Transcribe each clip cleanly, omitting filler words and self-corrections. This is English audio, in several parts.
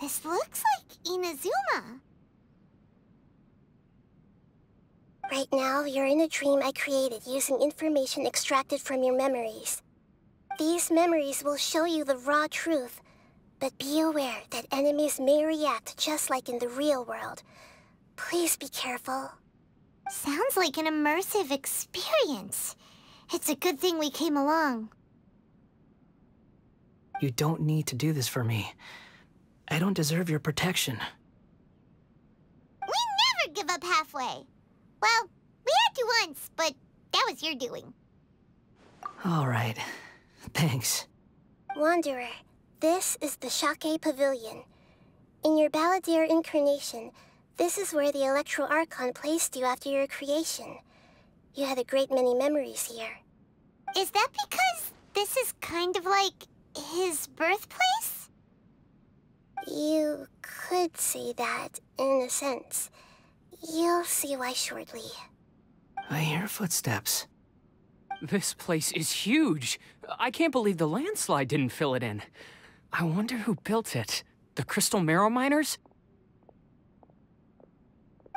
This looks like Inazuma. Right now, you're in a dream I created using information extracted from your memories. These memories will show you the raw truth, but be aware that enemies may react just like in the real world. Please be careful. Sounds like an immersive experience. It's a good thing we came along. You don't need to do this for me. I don't deserve your protection. We never give up halfway. Well, we had to once, but that was your doing. All right. Thanks. Wanderer, this is the Shake Pavilion. In your Balladeer incarnation, this is where the Electro Archon placed you after your creation. You had a great many memories here. Is that because this is kind of like his birthplace? You could say that, in a sense. You'll see why shortly. I hear footsteps. This place is huge. I can't believe the landslide didn't fill it in. I wonder who built it. The Crystal Marrow Miners?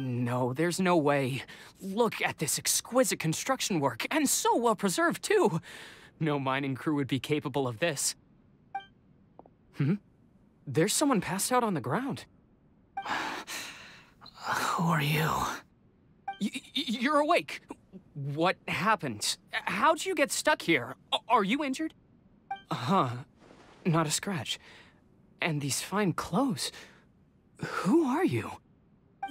No, there's no way. Look at this exquisite construction work, and so well preserved, too. No mining crew would be capable of this. There's someone passed out on the ground. Who are you? You're awake. What happened? How'd you get stuck here? Are you injured? Huh. Not a scratch. And these fine clothes. Who are you?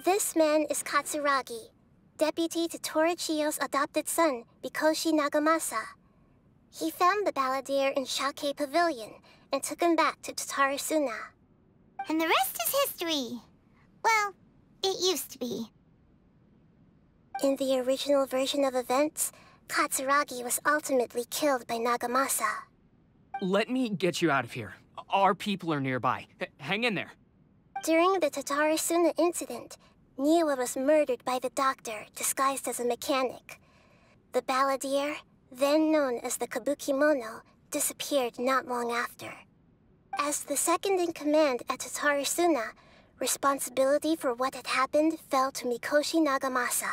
This man is Katsuragi, deputy to Torichiyo's adopted son, Mikoshi Nagamasa. He found the Balladeer in Shake Pavilion and took him back to Tatarasuna. And the rest is history. Well, it used to be. In the original version of events, Katsuragi was ultimately killed by Nagamasa. Let me get you out of here. Our people are nearby. Hang in there. During the Tatarasuna incident, Niwa was murdered by the doctor disguised as a mechanic. The Balladeer, then known as the Kabukimono, disappeared not long after. As the second in command at Tatarasuna, responsibility for what had happened fell to Mikoshi Nagamasa.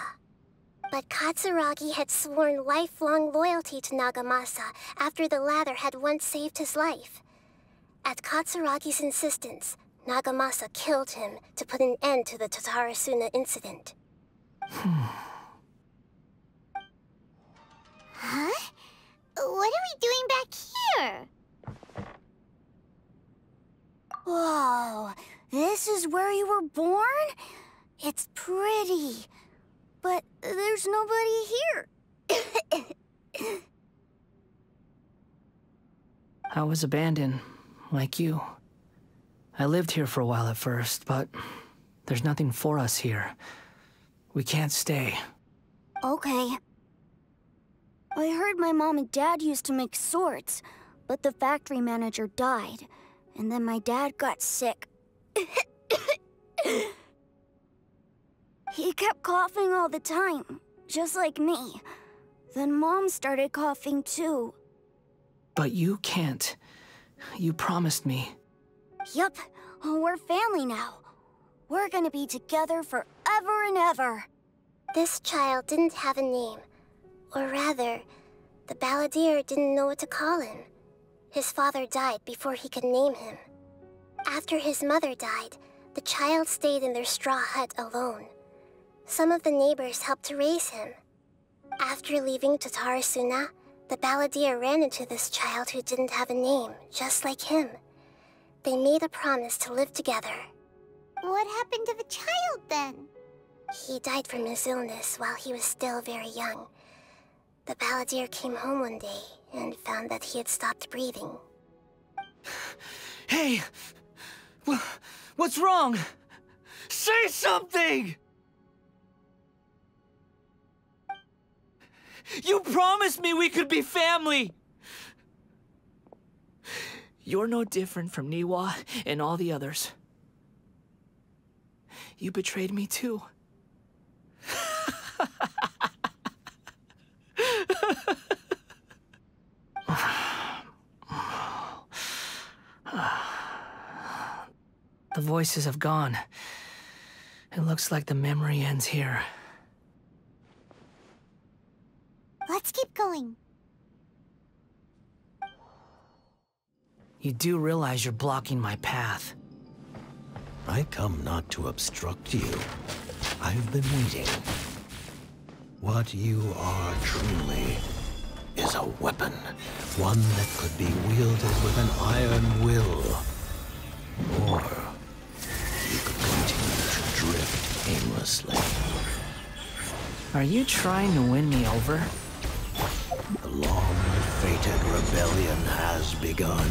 But Katsuragi had sworn lifelong loyalty to Nagamasa after the latter had once saved his life. At Katsuragi's insistence, Nagamasa killed him to put an end to the Tatarasuna incident. Huh? What are we doing back here? Whoa, this is where you were born? It's pretty, but there's nobody here. I was abandoned, like you. I lived here for a while at first, but there's nothing for us here. We can't stay. Okay. I heard my mom and dad used to make swords, but the factory manager died, and then my dad got sick. He kept coughing all the time, just like me. Then Mom started coughing too. But you can't. You promised me. Yup, we're family now. We're gonna be together forever and ever. This child didn't have a name. Or rather, the Balladeer didn't know what to call him. His father died before he could name him. After his mother died, the child stayed in their straw hut alone. Some of the neighbors helped to raise him. After leaving Tatarasuna, the Balladeer ran into this child who didn't have a name, just like him. They made a promise to live together. What happened to the child then? He died from his illness while he was still very young. The Balladeer came home one day and found that he had stopped breathing. Hey! What's wrong? Say something! You promised me we could be family! You're no different from Niwa and all the others. You betrayed me too. The voices have gone. It looks like the memory ends here. Let's keep going. You do realize you're blocking my path. I come not to obstruct you. I've been waiting. What you are truly is a weapon. One that could be wielded with an iron will. Or you could continue to drift aimlessly. Are you trying to win me over? The long-fated rebellion has begun.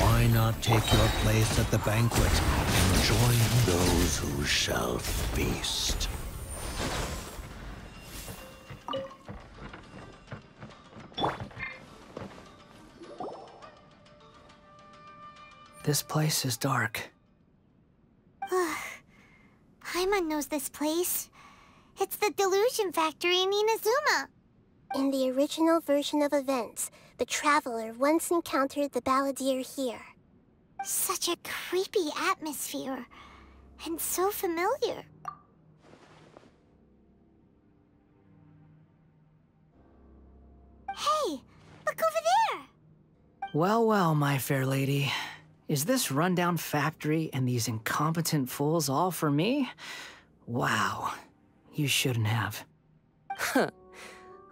Why not take your place at the banquet and join those who shall feast? This place is dark. Paimon knows this place. It's the Delusion Factory in Inazuma. In the original version of events, the Traveler once encountered the Balladeer here. Such a creepy atmosphere. And so familiar. Hey, look over there! Well, well, my fair lady. Is this rundown factory and these incompetent fools all for me? Wow. You shouldn't have. Huh.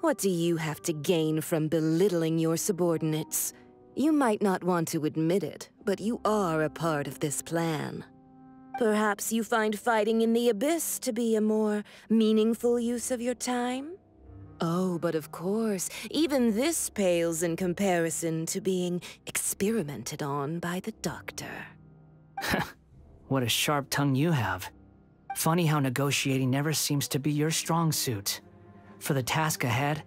What do you have to gain from belittling your subordinates? You might not want to admit it, but you are a part of this plan. Perhaps you find fighting in the Abyss to be a more meaningful use of your time? Oh, but of course, even this pales in comparison to being experimented on by the Doctor. What a sharp tongue you have. Funny how negotiating never seems to be your strong suit. For the task ahead,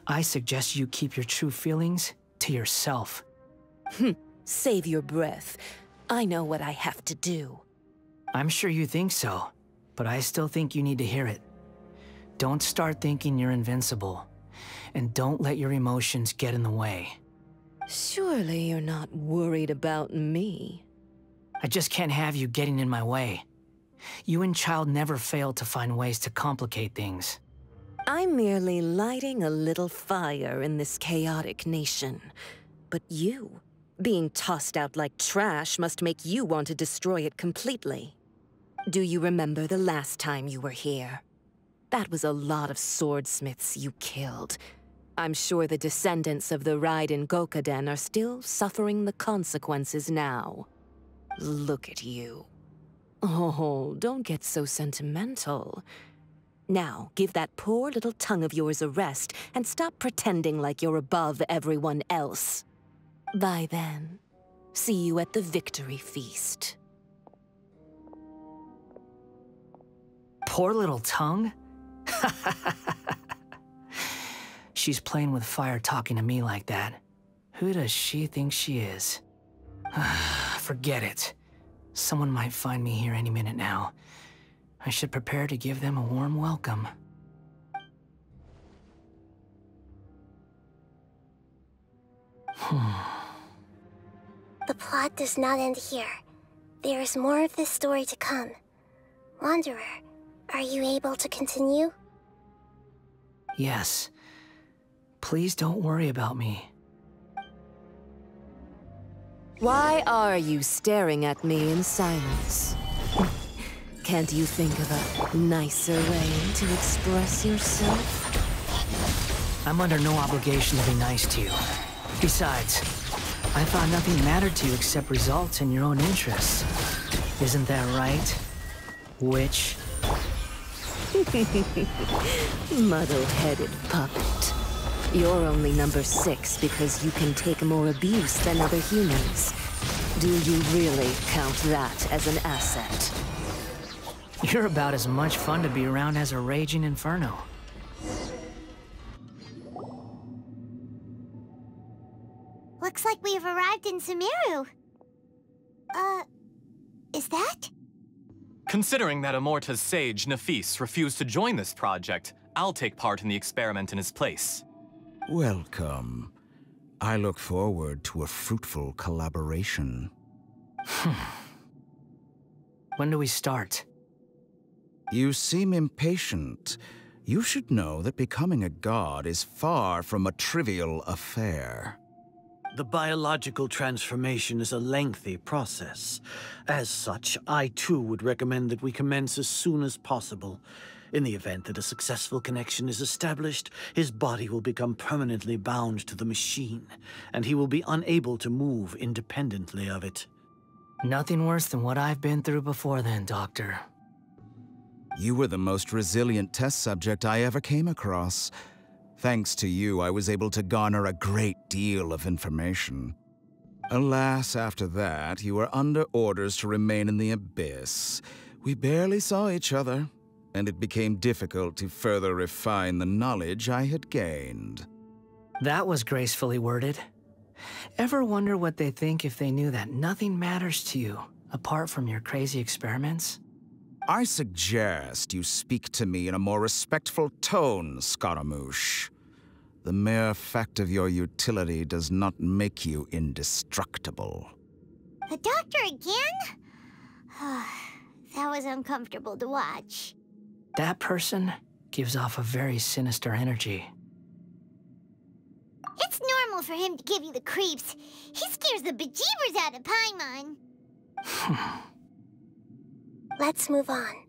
I suggest you keep your true feelings to yourself. Save your breath. I know what I have to do. I'm sure you think so, but I still think you need to hear it. Don't start thinking you're invincible, and don't let your emotions get in the way. Surely you're not worried about me. I just can't have you getting in my way. You and Child never fail to find ways to complicate things. I'm merely lighting a little fire in this chaotic nation. But you, being tossed out like trash, must make you want to destroy it completely. Do you remember the last time you were here? That was a lot of swordsmiths you killed. I'm sure the descendants of the Raiden Gokaden are still suffering the consequences now. Look at you. Oh, don't get so sentimental. Now, give that poor little tongue of yours a rest and stop pretending like you're above everyone else. Bye then. See you at the victory feast. Poor little tongue? She's playing with fire talking to me like that. Who does she think she is? Forget it. Someone might find me here any minute now. I should prepare to give them a warm welcome. The plot does not end here. There is more of this story to come. Wanderer, are you able to continue? Yes. Please don't worry about me. Why are you staring at me in silence? Can't you think of a nicer way to express yourself? I'm under no obligation to be nice to you. Besides, I thought nothing mattered to you except results and your own interests. Isn't that right? Witch? Muddle-headed puppet. You're only number 6 because you can take more abuse than other humans. Do you really count that as an asset? You're about as much fun to be around as a raging inferno. Looks like we've arrived in Sumeru. Is that? Considering that Amorta's sage, Nafis, refused to join this project, I'll take part in the experiment in his place. Welcome. I look forward to a fruitful collaboration. When do we start? You seem impatient. You should know that becoming a god is far from a trivial affair. The biological transformation is a lengthy process. As such, I too would recommend that we commence as soon as possible. In the event that a successful connection is established, his body will become permanently bound to the machine, and he will be unable to move independently of it. Nothing worse than what I've been through before then, Doctor. You were the most resilient test subject I ever came across. Thanks to you, I was able to garner a great deal of information. Alas, after that, you were under orders to remain in the Abyss. We barely saw each other, and it became difficult to further refine the knowledge I had gained. That was gracefully worded. Ever wonder what they think if they knew that nothing matters to you, apart from your crazy experiments? I suggest you speak to me in a more respectful tone, Scaramouche. The mere fact of your utility does not make you indestructible. The doctor again? That was uncomfortable to watch. That person gives off a very sinister energy. It's normal for him to give you the creeps. He scares the bejeebers out of Paimon. Let's move on.